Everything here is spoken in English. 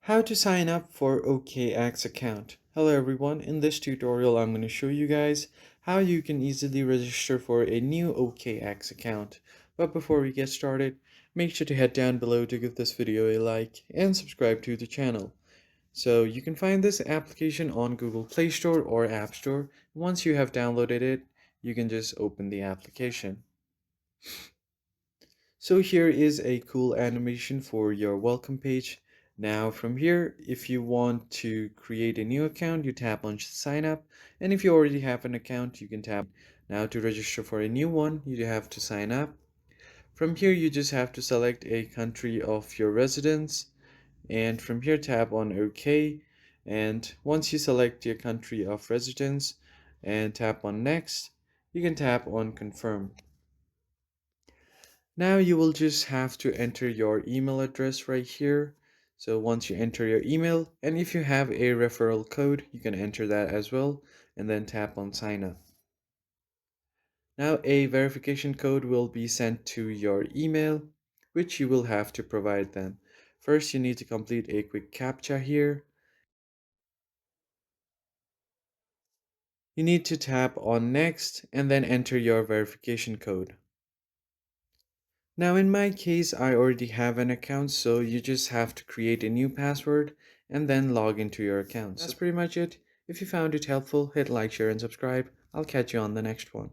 How to sign up for OKX account. Hello everyone, in this tutorial I'm going to show you guys how you can easily register for a new OKX account. But before we get started, make sure to head down below to give this video a like and subscribe to the channel. So you can find this application on Google Play Store or App Store. Once you have downloaded it, you can just open the application. So here is a cool animation for your welcome page. Now from here, if you want to create a new account, you tap on sign up. And if you already have an account, you can tap. Now to register for a new one, you have to sign up. From here, you just have to select a country of your residence. And from here, tap on OK. And once you select your country of residence and tap on next, you can tap on confirm. Now you will just have to enter your email address right here. So once you enter your email, and if you have a referral code, you can enter that as well, and then tap on sign up. Now a verification code will be sent to your email, which you will have to provide them. First, you need to complete a quick CAPTCHA here. You need to tap on next and then enter your verification code. Now in my case, I already have an account, so you just have to create a new password and then log into your account. That's pretty much it. If you found it helpful, hit like, share, and subscribe. I'll catch you on the next one.